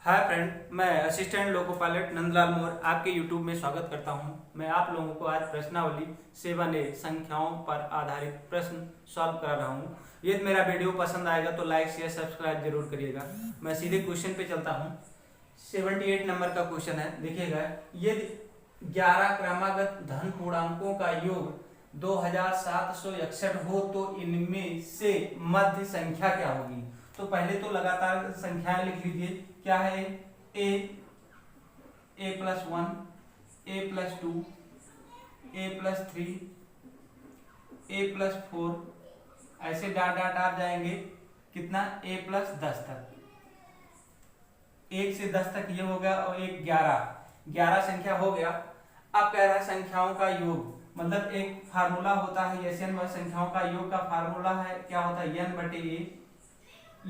Hi friend, मैं assistant loco pilot Nandlal मोर आपके YouTube में स्वागत करता हूं। मैं आप लोगों को आज प्रश्नावली 7A संख्याओं पर आधारित प्रश्न सॉल्व करा रहा हूं। यदि मेरा वीडियो पसंद आएगा तो लाइक शेयर सब्सक्राइब जरूर करिएगा। मैं सीधे क्वेश्चन पे चलता हूं। 78 नंबर का क्वेश्चन है, देखिएगा। यदि 11 क्रमागत धन पूर्णांकों का योग 2761 हो तो इनमें से मध्य संख्या क्या होगी। तो पहले तो लगातार संख्याएं लिख लीजिए। क्या है? ए प्लस 1, ए प्लस 2, ए प्लस 3, ए प्लस 4, ऐसे डाट डाट आप जाएंगे कितना? ए प्लस 10 तक। 1 से 10 तक ये हो गया और एक 11 संख्या हो गया। अब कह रहा है संख्याओं का योग, मतलब एक फार्मूला होता है एन व संख्याओं का योग का फार्मूला है, क्या होता है? n बटे ए,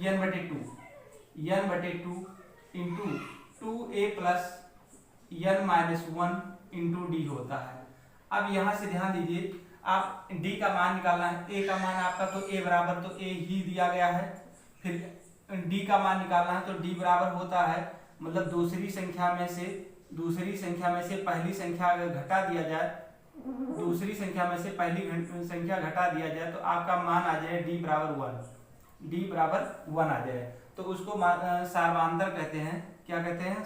n बटे 2 into 2a plus n minus 1 into D होता है। अब यहां से ध्यान दीजिए, आप d का मान निकालना है। a का मान आपका तो a बराबर तो a ही दिया गया है। फिर d का मान निकालना है तो d बराबर होता है, मतलब दूसरी संख्या में से पहली संख्या अगर घटा दिया जाए, दूसरी संख्या में से पहली संख्या घटा दिया जाए तो आपका मान आ जाए d बराबर 1 आ जाए। तो उसको सार्वांतर कहते हैं। क्या कहते हैं?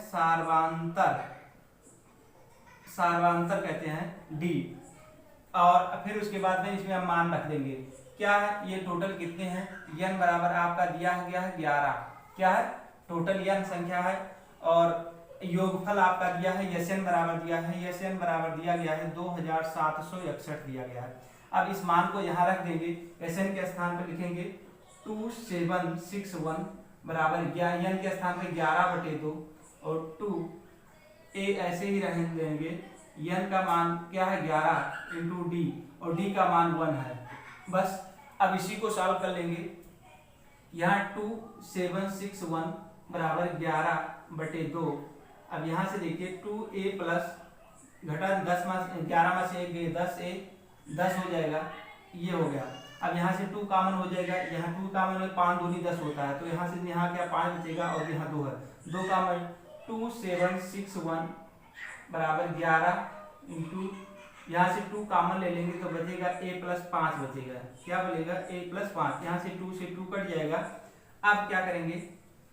सार्वांतर कहते हैं d। और फिर उसके बाद में इसमें हम मान रख देंगे। क्या है? ये टोटल कितने हैं? n बराबर आपका दिया गया है 11। क्या है? टोटल n संख्या है और योगफल आपका दिया है Sn बराबर दिया है। Sn बराबर दिया गया है 2761 दिया गया है। अब इस मान को यहाँ रख देंगे। Sn के स्थान पर लिखेंगे 2761 बराबर n के स्थान पे 11/2 और 2a ऐसे ही रहने देंगे। n का मान क्या है? 11 इंटू डी और d का मान 1 है। बस अब इसी को सॉल्व कर लेंगे। यहाँ 2761 बराबर 11/2। अब यहाँ से देखिए 2a प्लस घटा 10 में 11 में से 1 गए 10 हो जाएगा, ये हो गया। अब यहाँ से 2 कॉमन हो जाएगा, यहाँ 2 कॉमन में 5 दूनी 10 होता है, तो यहाँ से यहाँ क्या 5 बचेगा और यहाँ 2 है, 2 कॉमन 2761 बराबर 11 इंटू यहाँ से 2 कॉमन ले लेंगे तो बचेगा a प्लस 5 बचेगा। क्या बचेगा? a plus 5। यहाँ से 2 कट जाएगा। अब क्या करेंगे?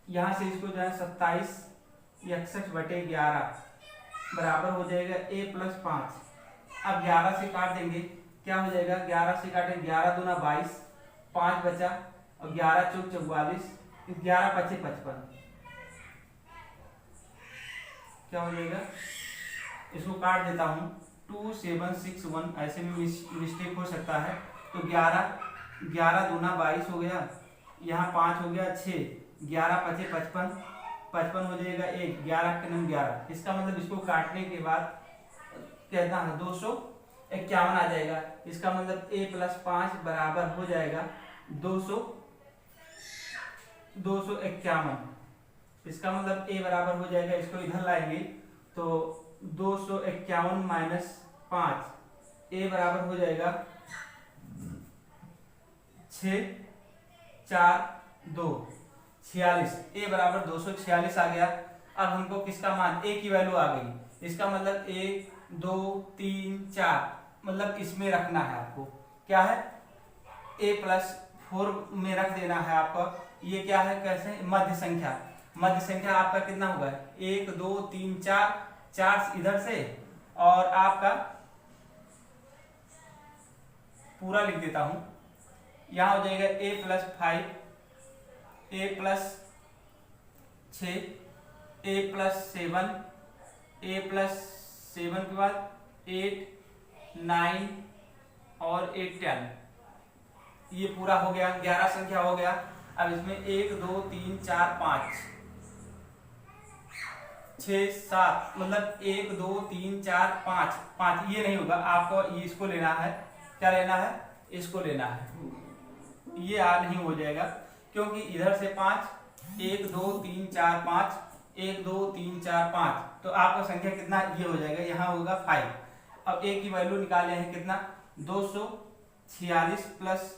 यहाँ से इसको जो है 2761/11 बराबर हो जाएगा a प्लस 5। अब 11 से काट देंगे, क्या हो जाएगा? 11 से काटें 11 दूना 22, 5 बचा और 11 चौक 44, 11 पचे 55। क्या हो जाएगा? इसको काट देता हूँ। 2761 ऐसे भी मिस्टेक हो सकता है। तो 11 दूना 22 हो गया, यहाँ 5 हो गया 6, 11 पचे 55, 55 हो जाएगा 1, 11 के 11। इसका मतलब इसको काटने के बाद कहना है 251 आ जाएगा। इसका मतलब a प्लस 5 बराबर हो जाएगा 251। इसका मतलब a बराबर हो जाएगा, इसको इधर लाएंगे तो 251 माइनस 5, a बराबर हो जाएगा 6, 4, 2, 46। a बराबर 246 आ गया। अब हमको किसका मान? a की वैल्यू आ गई। इसका मतलब 1, 2, 3, 4, मतलब इसमें रखना है आपको। क्या है? a प्लस 4 में रख देना है आपका। ये क्या है? कैसे? मध्य संख्या आपका कितना होगा? 1, 2, 3, 4 इधर से और आपका पूरा लिख देता हूं। यहां हो जाएगा a plus 5, a plus 6, a plus 7, a plus 7 के बाद 8, 9 और 8, 10। ये पूरा हो गया, 11 संख्या हो गया। अब इसमें 1, 2, 3, 4, 5, 6, 7, मतलब 1, 2, 3, 4, 5 ये नहीं होगा आपको, ये इसको लेना है। क्या लेना है? इसको लेना है। ये नहीं हो जाएगा क्योंकि इधर से 5, 1, 2, 3, 4, 5, 1, 2, 3, 4, 5, तो आपका संख्या कितना? ये हो जाएगा, यहाँ होगा 5। अब a की वैल्यू निकाले हैं कितना? 246 प्लस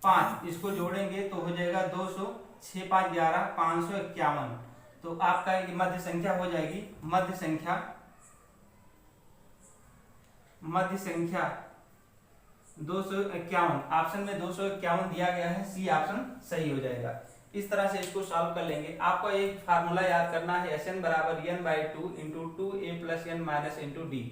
5, इसको जोड़ेंगे तो हो जाएगा 200, 6, 5, 11, 551। तो आपका ये मध्य संख्या हो जाएगी मध्य संख्या 251। ऑप्शन में 251 दिया गया है, सी ऑप्शन सही हो जाएगा। इस तरह से इसको सॉल्व कर लेंगे। आपको एक फार्मूला याद करना है, Sn बराबर n/2 into 2a plus n minus into D.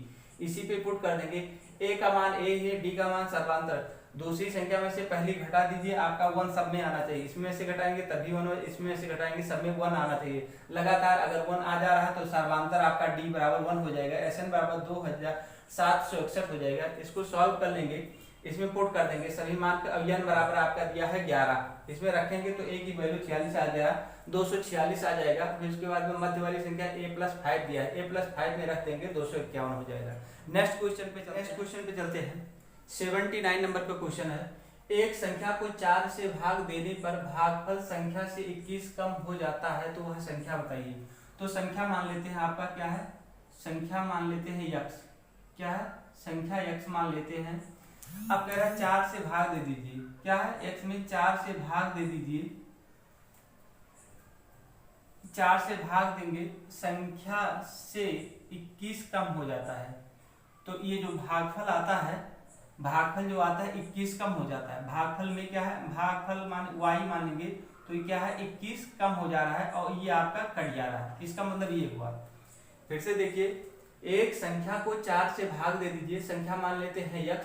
इसी पे पुट कर देंगे। a का मान a है, d का मान सर्वांतर। दूसरी संख्या में से पहली घटा दीजिए, आपका 1 सब में आना चाहिए। इसमें से घटाएंगे तभी 1, इसमें से घटाएंगे सब में 1 आना चाहिए। लगातार अगर 1 आ जा रहा है तो सर्वांतर आपका d बराबर 1 हो जाएगा। Sn बराबर 2761 हो जाएगा। इसको सॉल्व कर लेंगे, इसमें पुट कर देंगे सभी मान। अब n बराबर आपका दिया है 11, इसमें रखेंगे तो a की वैल्यू 46 आ जाएगा, 246 आ जाएगा। फिर उसके बाद में मध्य वाली संख्या a+5 दिया है, a+5 में रख देंगे 251 हो जाएगा। नेक्स्ट क्वेश्चन पे चलते हैं। 79 नंबर पे क्वेश्चन है, एक संख्या को 4 से भाग देने पर भागफल संख्या से 21 कम हो जाता है, तो वह संख्या बताइए। तो संख्या मान लेते हैं, आपका क्या है, संख्या मान लेते हैं x। क्या है, संख्या x मान लेते हैं। अब कह रहा है 4 से भाग दे दीजिए। क्या है, x में 4 से भाग दे दीजिए। 4 से भाग देंगे, संख्या से 21 कम हो जाता है। तो ये जो भागफल आता है, भागफल जो आता है 21 कम हो जाता है। भागफल में क्या है, भागफल मान y मानेंगे तो ये क्या है 21 कम हो जा रहा है और ये आपका कट जा रहा है। इसका मतलब ये हुआ। फिर से देखिए, एक संख्या को 4 से भाग दे दीजिए, संख्या मान लेते हैं x।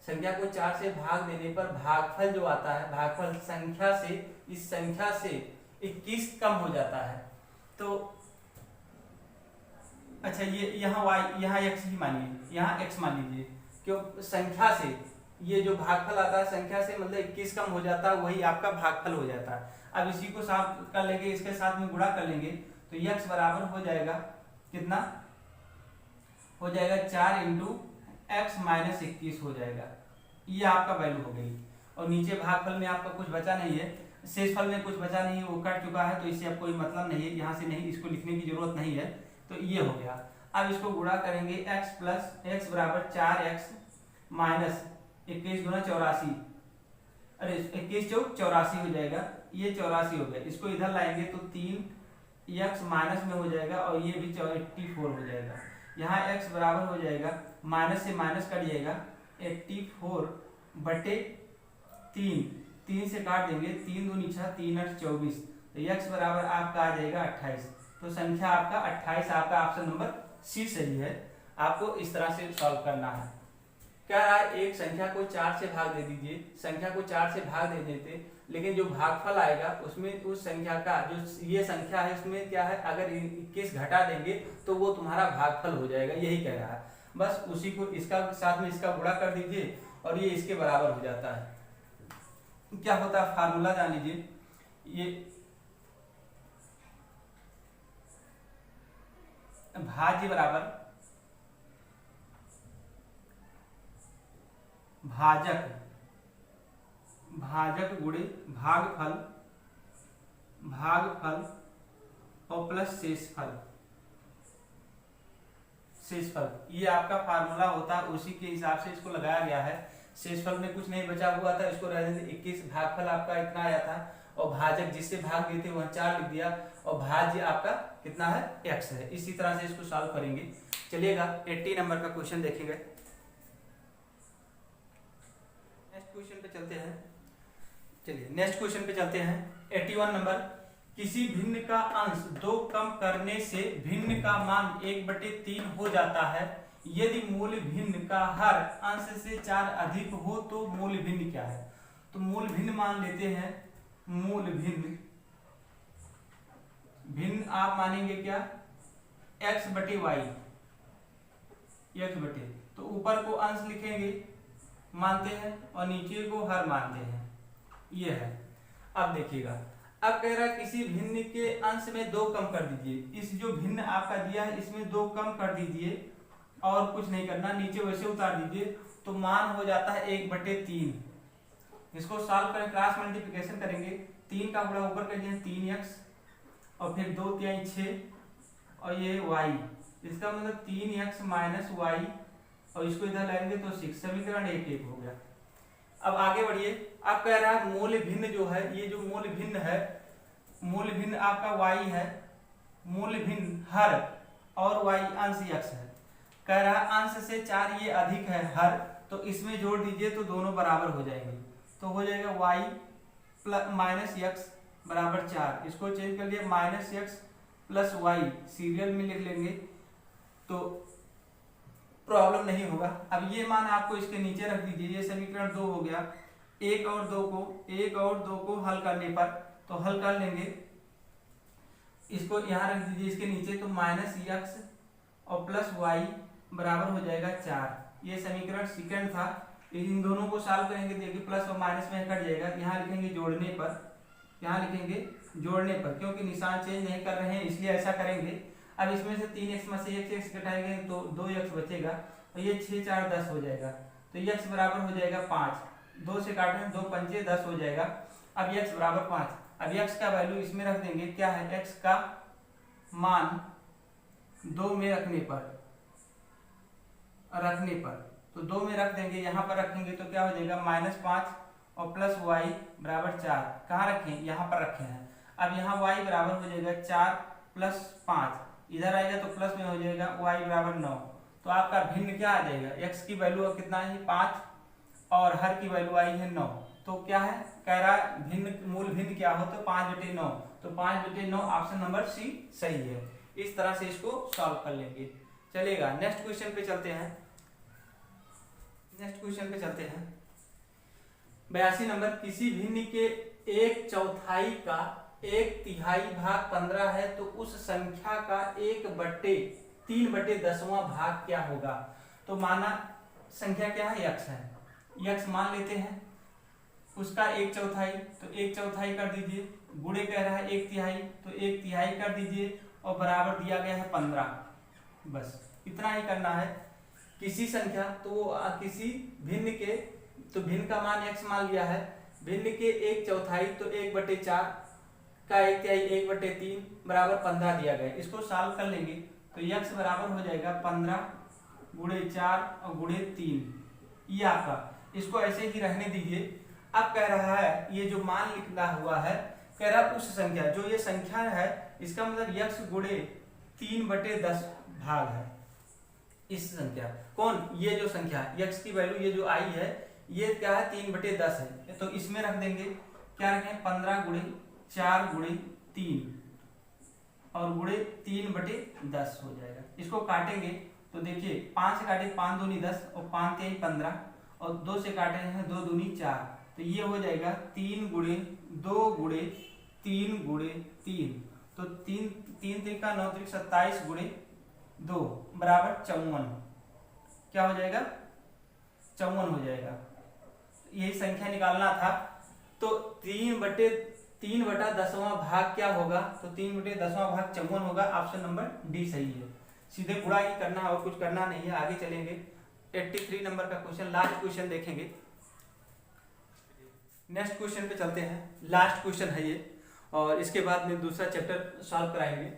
संख्या को 4 से भाग देने पर भागफल जो आता है, भागफल संख्या से, इस संख्या से 21 कम हो जाता है। तो अच्छा, ये यहाँ y, यहाँ x ही मानिए, यहाँ x मान लीजिए। क्यों, संख्या से ये जो भागफल आता है संख्या से मतलब 21 कम हो जाता है, वही आपका भागफल हो जाता है। अब इसी को साफ कर लेंगे, इसके साथ में गुणा कर लेंगे तो x बराबर हो जाएगा कितना, हो जाएगा 4 इंटू x माइनस 21 हो जाएगा। ये आपका वैल्यू हो गई। और नीचे भागफल में आपका कुछ बचा नहीं है, शेषफल में कुछ बचा नहीं है, वो कट चुका है, तो इससे अब कोई मतलब नहीं है, यहाँ से नहीं, इसको लिखने की जरूरत नहीं है। तो ये हो गया। अब इसको गुणा करेंगे, x बराबर 4x माइनस 21 गुना 84, अरे 21 चौक 84 हो जाएगा। ये 84 हो गया। इसको इधर लाएंगे तो 3x माइनस में हो जाएगा और ये भी 84 हो जाएगा। यहाँ x बराबर हो जाएगा, माइनस से माइनस कट जाएगा, 84 बटे 3 से काट देंगे, 3 दूनी 6, 3 8 24। तो x बराबर आपका आ जाएगा 28। तो संख्या आपका 28, आपका ऑप्शन नंबर सी सही है। आपको इस तरह से सॉल्व करना है। क्या रहा है, एक संख्या को 4 से भाग दे दीजिए, संख्या को 4 से भाग दे देते, लेकिन जो भागफल आएगा उसमें उस संख्या का जो ये संख्या है उसमें क्या है, अगर 21 घटा देंगे तो वो तुम्हारा भागफल हो जाएगा, यही कह रहा है। बस उसी को इसका साथ में इसका गुणा कर दीजिए और ये इसके बराबर हो जाता है। क्या होता है, फार्मूला जान लीजिए। ये भाज्य बराबर भाजक गुणे भागफल और प्लस शेषफल। ये आपका फार्मूला होता है, उसी के हिसाब से इसको लगाया गया है। शेषफल में कुछ नहीं बचा हुआ था, इसको रहने 21, भागफल आपका इतना आया था और भाजक जिससे भाग दिए थे वह 4 लिख दिया और भाज्य आपका कितना है, x है। इसी तरह से इसको सॉल्व करेंगे। चलिएगा 80 नंबर का क्वेश्चन देखेंगे। नेक्स्ट क्वेश्चन पे चलते हैं। चलिए नेक्स्ट क्वेश्चन पे चलते हैं। 81 नंबर, किसी भिन्न का अंश 2 कम करने से भिन्न का मान 1/3 हो जाता है। यदि मूल भिन्न का हर अंश से 4 अधिक हो तो मूल भिन्न क्या है। तो मूल भिन्न मान लेते हैं, मूल भिन्न आप मानेंगे क्या, x बटे वाई, x बटे, तो ऊपर को अंश लिखेंगे मानते हैं और नीचे को हर मानते हैं, ये है। अब देखिएगा, अब कह रहा है किसी भिन्न के अंश में 2 कम कर दीजिए। इस जो भिन्न आपका दिया है इसमें 2 कम कर दीजिए और कुछ नहीं करना, नीचे वैसे उतार दीजिए तो मान हो जाता है 1/3। इसको सॉल्व करें, क्रॉस मल्टीप्लिकेशन करेंगे, 3 का गुणा ऊपर कर दिए 3x और फिर 2 3 6 और ये y, इसका मतलब 3x माइनस वाई और इसको इधर लाएंगे तो 6, समीकरण 1 हो गया। अब आगे बढ़िए, अब कह रहा है मूल भिन्न जो है, ये जो मूल भिन्न है, मूल भिन्न आपका y है, मूल भिन्न हर और y अंश x है। कह रहा अंश से 4 ये अधिक है हर, तो इसमें जोड़ दीजिए तो दोनों बराबर हो जाएंगे। तो हो जाएगा y प्लस माइनस एक्स बराबर 4। इसको चेंज कर लिया minus x plus y, serial में लिख लेंगे तो प्रॉब्लम नहीं होगा। अब ये मान आपको इसके नीचे रख दीजिए, ये समीकरण 2 हो गया। एक और दो को हल करने पर तो हल कर लेंगे, इसको यहाँ रख दीजिए इसके नीचे, तो माइनस एक्स और प्लस वाई बराबर हो जाएगा 4। ये समीकरण सेकंड था। इन दोनों को सॉल्व करेंगे, देखिए प्लस और माइनस में कट जाएगा। यहाँ लिखेंगे जोड़ने पर, यहाँ लिखेंगे जोड़ने पर, क्योंकि निशान चेंज नहीं कर रहे हैं इसलिए ऐसा करेंगे। अब इसमें से 3x में से x घटाएंगे तो 2x बचेगा, और ये 6 4 10 हो जाएगा। तो x बराबर हो जाएगा 5, 2 से काटें 2 पंचे 10 हो जाएगा। अब x बराबर 5। अब x का वैल्यू इसमें रख देंगे, क्या है x का मान 2 में रखने पर तो 2 में रख देंगे, यहाँ पर रखेंगे तो क्या हो जाएगा -5 और प्लस वाई बराबर 4। कहाँ रखें, यहाँ पर रखे हैं। अब यहाँ y बराबर हो जाएगा 4 प्लस 5, इधर आएगा तो प्लस में हो जाएगा y बराबर 9। तो आपका भिन्न क्या आ जाएगा, x की वैल्यू कितना है 5 और हर की वैल्यू आई है 9। तो क्या है, कह रहा भिन्न मूल भिन्न क्या हो, तो 5/9। तो 5/9 ऑप्शन नंबर सी सही है। इस तरह से इसको सॉल्व कर लेंगे, चलेगा। नेक्स्ट क्वेश्चन पे चलते हैं। 82 नंबर, किसी भिन्न के 1/4 का 1/3 भाग 15 है तो उस संख्या का 1/3/10वां भाग क्या होगा। तो माना संख्या क्या है, x है, x मान लेते हैं, उसका 1/4, तो 1/4 कर दीजिए, गुणे कह रहा है 1/3 तो 1/3 कर दीजिए, और बराबर दिया गया है 15। बस इतना ही करना है। किसी संख्या, तो किसी भिन्न के, तो भिन्न का मान x मान लिया है, भिन्न के 1/4 तो 1/4 का 1/3 1/3 बराबर 15 दिया गया। इसको सॉल्व कर लेंगे तो x बराबर हो जाएगा 15 गुणे 4 और गुणे 3, ये आपका। इसको ऐसे ही रहने दीजिए। अब कह रहा है ये जो मान लिखा हुआ है, कह रहा उस संख्या, जो ये संख्या है इसका मतलब x गुणे 3/10 भाग है। इस संख्या कौन, ये जो संख्या x की वैल्यू ये जो आई है, ये क्या है 3/10 है। तो इसमें रख देंगे, क्या रखें 15 गुणे 4 गुणे 3 और गुणे 3/10 हो जाएगा। इसको काटेंगे तो देखिए 5 से काटे 5 दूनी 10 और 5 3 15 और 2 से काटे हैं 2 दूनी 4, तो ये हो जाएगा 3 गुणे 2 गुणे 3 गुणे 3, तो 3 3 का 9 27 गुणे 2 बराबर 54। क्या हो जाएगा, 54 हो जाएगा। यही संख्या निकालना था। तो 3/10वां भाग क्या होगा, तो 3/10वां भाग 54 होगा। ऑप्शन नंबर डी सही है। सीधे गुणा ही करना है और कुछ करना नहीं है। आगे चलेंगे 83 नंबर का क्वेश्चन, लास्ट क्वेश्चन देखेंगे। नेक्स्ट क्वेश्चन पे चलते हैं, लास्ट क्वेश्चन है ये, और इसके बाद में दूसरा चैप्टर सॉल्व कराएंगे।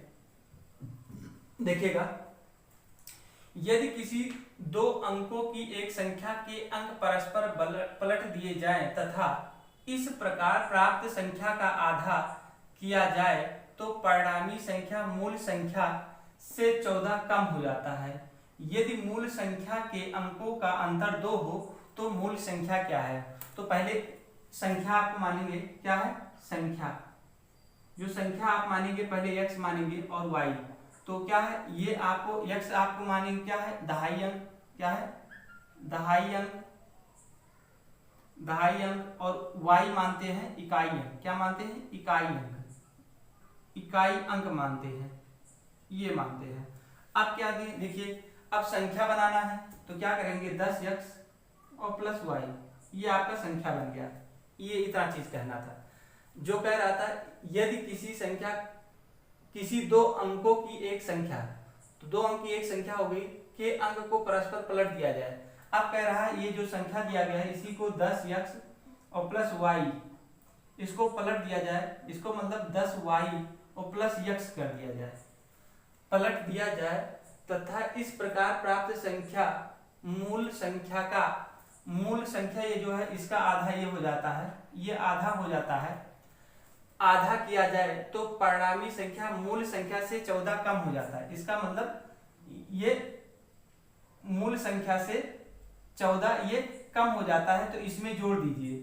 देखिएगा, यदि किसी 2 अंकों की एक संख्या के अंक परस्पर पलट दिए जाएं तथा इस प्रकार प्राप्त संख्या का आधा किया जाए तो परिणामी संख्या मूल संख्या से 14 कम हो जाता है। यदि मूल संख्या के अंकों का अंतर 2 हो तो मूल संख्या क्या है। तो पहले संख्या आप मानेंगे, क्या है संख्या, जो संख्या आप मानेंगे पहले x मानेंगे और y। तो क्या है, ये आपको x आपको मानेंगे क्या है दहाई अंक, क्या है दहाई अंक, और y मानते हैं इकाई अंक। क्या मानते हैं, इकाई अंक मानते हैं, ये मानते हैं। अब क्या देखिए, अब संख्या बनाना है तो क्या करेंगे 10x और प्लस y, ये आपका संख्या बन गया। ये इतना चीज कहना था। जो कह रहा था यदि किसी संख्या, किसी 2 अंकों की एक संख्या, तो 2 अंक की एक संख्या हो गई के अंक को परस्पर पलट दिया जाए। अब कह रहा है ये जो संख्या दिया गया है इसी को 10x और प्लस y, इसको पलट दिया जाए, इसको मतलब 10y और प्लस x कर दिया जाए, पलट दिया जाए तथा इस प्रकार प्राप्त संख्या मूल संख्या ये जो है इसका आधा ये हो जाता है, ये आधा हो जाता है। आधा किया जाए तो परिणामी संख्या मूल संख्या से 14 कम हो जाता है। इसका मतलब ये मूल संख्या से 14 ये कम हो जाता है, तो इसमें जोड़ दीजिए।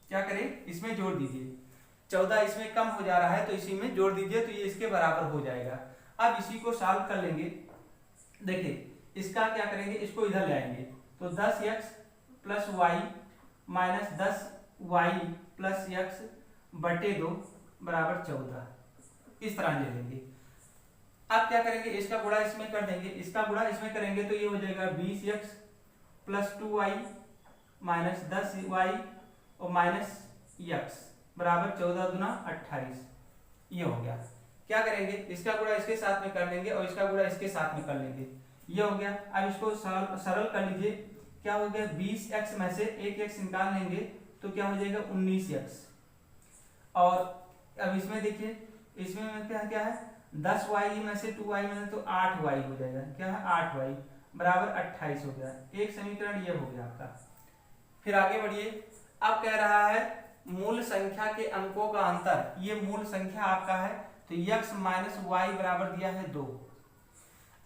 क्या करें, इसमें जोड़ दीजिए। 14 इसमें कम हो जा रहा है तो इसी में जोड़ दीजिए, तो ये इसके बराबर हो जाएगा। अब इसी को सॉल्व कर लेंगे। देखिए इसका क्या करेंगे, इसको इधर ले आएंगे तो 10x plus y minus 10y plus x बटे 2 बराबर 14, इस तरह ले लेंगे। अब क्या करेंगे, इसका गुणा इसमें कर देंगे, इसका गुणा इसमें करेंगे तो ये हो जाएगा 20x plus 2y minus 10y और माइनस x बराबर 14 दूना 28, ये हो गया। क्या करेंगे, इसका गुणा इसके साथ में कर लेंगे और इसका गुणा इसके साथ में कर लेंगे, ये हो गया। अब इसको सरल कर लीजिए। क्या हो गया, 20x में से एक x निकाल लेंगे तो क्या हो जाएगा 19x, और अब इसमें देखिए, इसमें क्या है 10y में से 2y में तो 8y हो जाएगा। क्या है 8y बराबर 28 हो गया। एक समीकरण ये हो गया आपका। फिर आगे बढ़िए। अब कह रहा है मूल संख्या के अंकों का अंतर, ये मूल संख्या आपका है तो x माइनस वाई बराबर दिया है 2।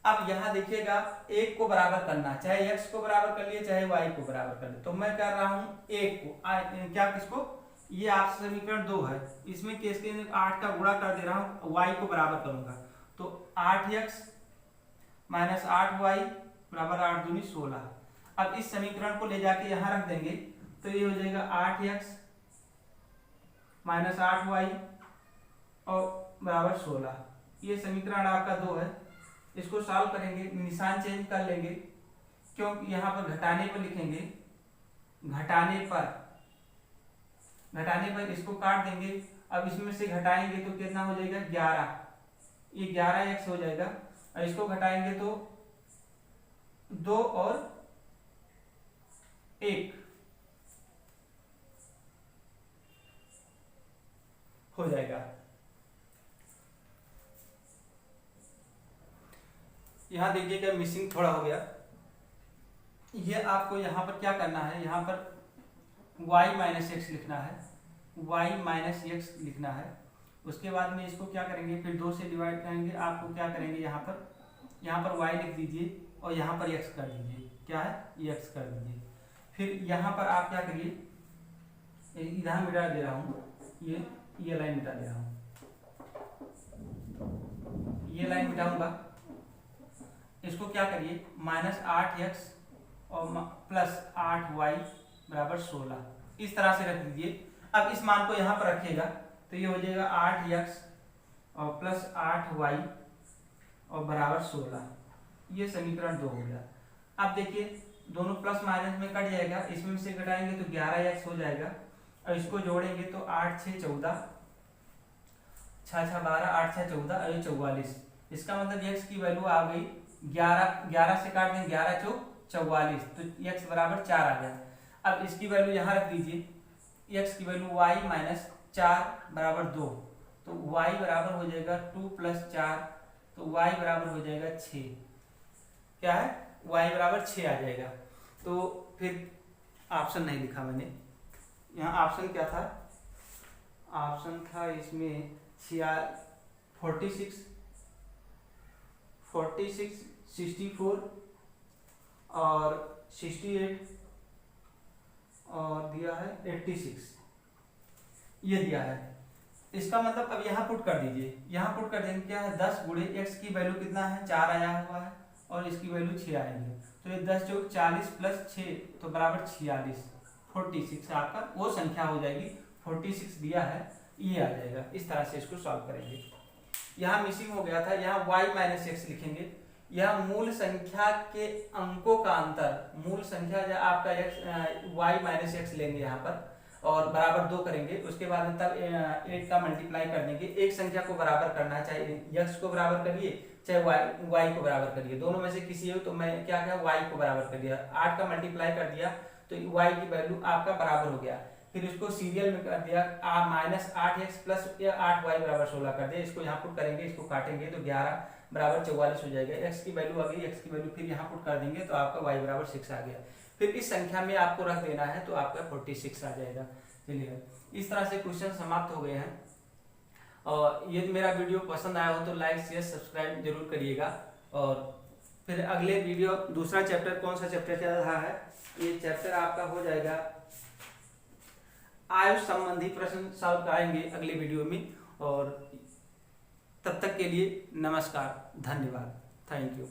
अब यहाँ देखिएगा एक को बराबर करना, चाहे x को बराबर कर लिए चाहे y को बराबर कर लिए, तो मैं कर रहा हूँ एक को, क्या किसको, ये आप समीकरण 2 है, इसमें किसके 8 का गुणा कर दे रहा हूँ, y को बराबर करूंगा तो 8x माइनस 8y बराबर 8 दूनी 16। अब इस समीकरण को ले जाके यहाँ रख देंगे तो ये हो जाएगा 8x माइनस 8y और बराबर 16। ये समीकरण आपका 2 है। इसको सॉल्व करेंगे, निशान चेंज कर लेंगे, क्योंकि यहाँ पर घटाने पर लिखेंगे, घटाने पर इसको काट देंगे। अब इसमें से घटाएंगे तो कितना हो जाएगा 11, ये 11x हो जाएगा, और इसको घटाएंगे तो 2 और 1 हो जाएगा। यहां देखिएगा मिसिंग थोड़ा हो गया। ये आपको यहाँ पर क्या करना है, यहाँ पर y माइनस एक्स लिखना है, y माइनस एक्स लिखना है। उसके बाद में इसको क्या करेंगे, फिर 2 से डिवाइड करेंगे। आपको क्या करेंगे, यहाँ पर y लिख दीजिए और यहाँ पर x कर दीजिए। क्या है, x कर दीजिए। फिर यहाँ पर आप क्या करिए, इधर मिटा दे रहा हूँ, ये लाइन मिटा दे रहा हूँ, ये लाइन मिटाऊंगा। इसको क्या करिए, माइनस 8x और प्लस 8y बराबर 16, इस तरह से रख दीजिए। अब इस मान को यहाँ पर रखिएगा तो ये हो जाएगा 8x और प्लस 8y और बराबर 16, ये समीकरण 2 हो गया। अब देखिए दोनों प्लस माइनस में कट जाएगा, इसमें से घटाएंगे तो 11x हो जाएगा, और इसको जोड़ेंगे तो 8 6 14, 6 6 12, 8 6 14 और 44। इसका मतलब x की वैल्यू आ गई 11 से काट दें 11 चौक 44, तो x बराबर 4 आ गया। अब इसकी वैल्यू यहाँ रख दीजिए, x की वैल्यू y माइनस 4 बराबर 2, तो y बराबर हो जाएगा 2 प्लस 4, तो y बराबर हो जाएगा 6। क्या है, y बराबर 6 आ जाएगा। तो फिर ऑप्शन नहीं लिखा मैंने, यहाँ ऑप्शन क्या था, ऑप्शन था इसमें 46 64 और 68 और दिया है 86, ये दिया है। इसका मतलब अब यहाँ पुट कर दीजिए, यहाँ पुट कर देंगे। क्या है, 10 गुणे x की वैल्यू कितना है 4 आया हुआ है और इसकी वैल्यू 6 आएंगे, तो ये 10 चौक 40 प्लस 6 तो बराबर 46, 46 आपका वो संख्या हो जाएगी। 46 दिया है, ये आ जाएगा। इस तरह से इसको सॉल्व करेंगे। यहाँ मिसिंग हो गया था, यहाँ y माइनस एक्स लिखेंगे। यह मूल संख्या के अंकों का अंतर, मूल संख्या जो आपका y माइनस एक्स लेंगे यहाँ पर और बराबर 2 करेंगे। उसके बाद में तब 8 का मल्टीप्लाई कर देंगे। एक संख्या को बराबर करना है, चाहे x को बराबर करिए चाहे y को बराबर करिए, दोनों में से किसी हो। तो मैं क्या किया, y को बराबर कर दिया, 8 का मल्टीप्लाई कर दिया तो y की वैल्यू आपका बराबर हो गया। फिर इसको सीरियल में कर दिया, माइनस 8x प्लस 8y बराबर 16 कर दिया। इसको यहाँ पुट करेंगे, इसको काटेंगे तो 11 बराबर 44 हो जाएगा। x की वैल्यू आ गई, x की वैल्यू फिर यहाँ पुट कर देंगे तो आपका y बराबर 6 आ गया। फिर इस संख्या में आपको रख देना है तो आपका 46 आ जाएगा। चलिए इस तरह से क्वेश्चन समाप्त हो गए हैं। और ये मेरा वीडियो पसंद आया हो तो लाइक शेयर सब्सक्राइब जरूर करिएगा। और फिर अगले वीडियो दूसरा चैप्टर कौन सा चैप्टर चल रहा है, ये चैप्टर आपका हो जाएगा आयुष संबंधी प्रश्न सॉल्व कराएंगे अगले वीडियो में। और तब तक के लिए नमस्कार, धन्यवाद, थैंक यू।